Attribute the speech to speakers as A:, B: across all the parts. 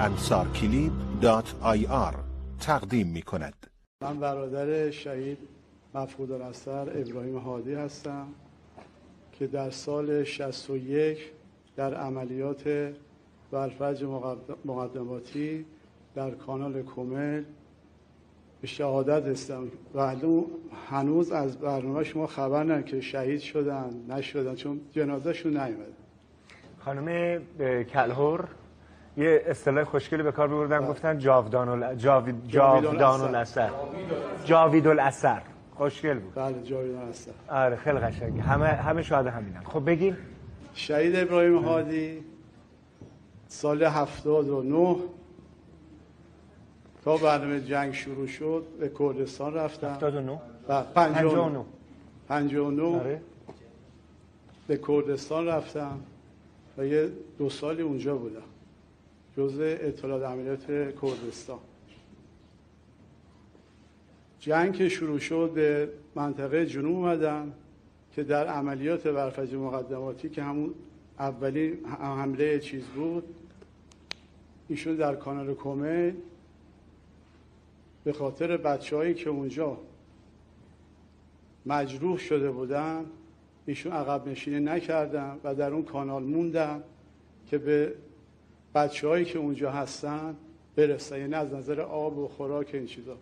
A: ansarkilib.ir تقدیم می کند.
B: من برادر شهید مفقودالنظر ابراهیم هادی هستم که در سال 61 در عملیات برفرج مقدماتی در کانال کومل به شهادت رسیدم و هنوز از برنامه شما خبر ندارم که شهید شدن نشدن، چون جنازه‌شون نیومده.
C: خانم کلهر یه اصطلاح خوشگلی به کار بردن، گفتن جاوید الاثر. خوشگل بود.
B: بله، جاوید الاثر.
C: آره خیلی قشنگه. همه شاهد همینن. خب بگین.
B: شهید ابراهیم هادی سال 79 تا برنامه جنگ شروع شد به کردستان رفتم.
C: 79
B: و 59
C: آره.
B: به کردستان رفتم و یه 2 سالی اونجا بودم جزء اطلاعات عملیات کردستان. جنگ که شروع شد به منطقه جنوب اومدم که در عملیات برفرج مقدماتی که همون اولی حمله چیز بود، ایشون در کانال کومل به خاطر بچه‌هایی که اونجا مجروح شده بودن ایشون عقب نشینی نکردن و در اون کانال موندن که به بچه‌هایی که اونجا هستن برسن، یعنی از نظر آب و خوراک این چیزا.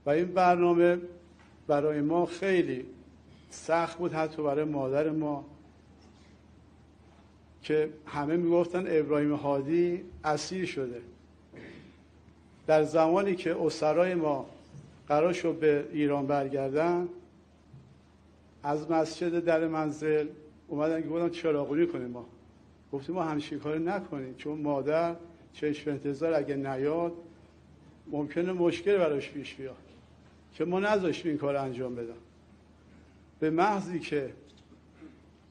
B: و این برنامه برای ما خیلی سخت بود، حتی برای مادر ما که همه میگفتن ابراهیم هادی اسیر شده. در زمانی که اسرای ما قرار شد به ایران برگردن، از مسجد در منزل اومدن که گفتن چراغونی کنیم. ما گفتیم ما همچین کاری نکنیم، چون مادر چشم انتظار اگه نیاد ممکنه مشکل براش پیش بیاد، که ما نذاشتیم این کار انجام بدن. به محضی که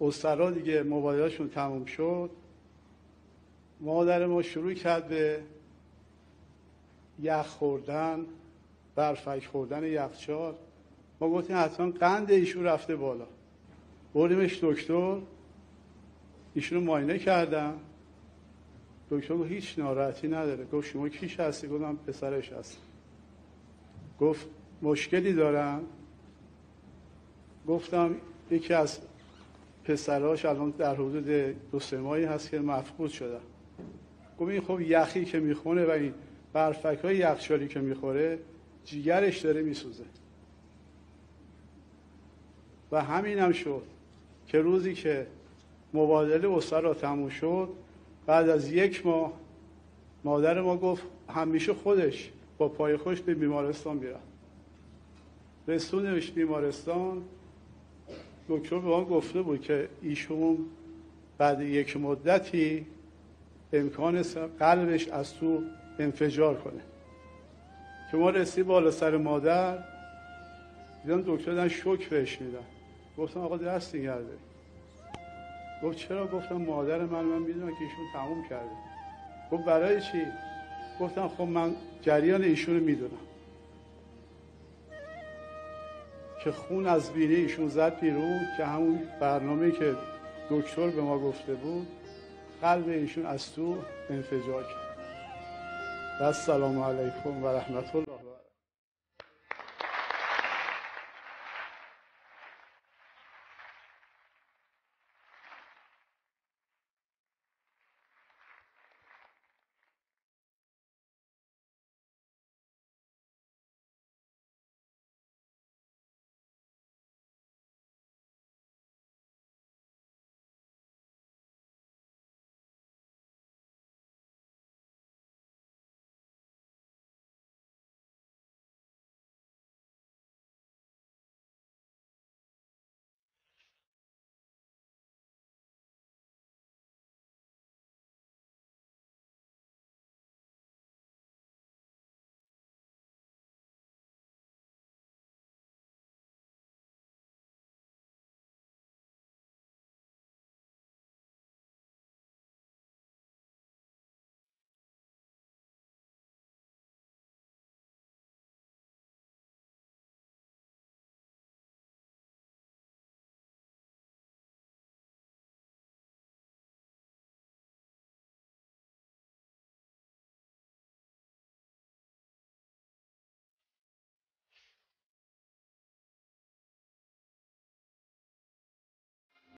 B: اسرا دیگه مبادله‌شون تموم شد، مادر ما شروع کرد به یخ خوردن، برفک خوردن یخچال. ما گفتیم حتما قند ایشون رفته بالا. بردیمش دکتر، ایشونو معاینه کردم. دکتر گفت هیچ ناراحتی نداره. گفت شما کیش هستی؟ گفتم پسرش هست. گفت مشکلی دارم؟ گفتم یکی از پسراش الان در حدود 2-3 ماهی هست که مفقود شده. گفت این خب یخی که میخونه و این برفک های یخچالی که میخوره جیگرش داره میسوزه. و همین هم شد که روزی که مبادله اسرا تموم شد، بعد از 1 ماه مادر ما گفت همیشه خودش با پای خوش به بیمارستان میره. رسوندمش بیمارستان. دکتر به ما گفته بود که ایشون بعد 1 مدتی امکان قلبش از تو انفجار کنه. که ما رسید بالا سر مادر، دیدم دکتر دارن شوک بهش میدن. گفتم آقا دست نگرده. گفت چرا؟ گفتم مادر من میدونم که ایشون تموم کرده. گفت برای چی؟ گفتم خب من جریان ایشون رو میدونم که خون از بینی ایشون زد بیرون، که همون برنامه‌ای که دکتر به ما گفته بود قلب ایشون از تو انفجار کرد. و السلام علیکم و رحمت الله.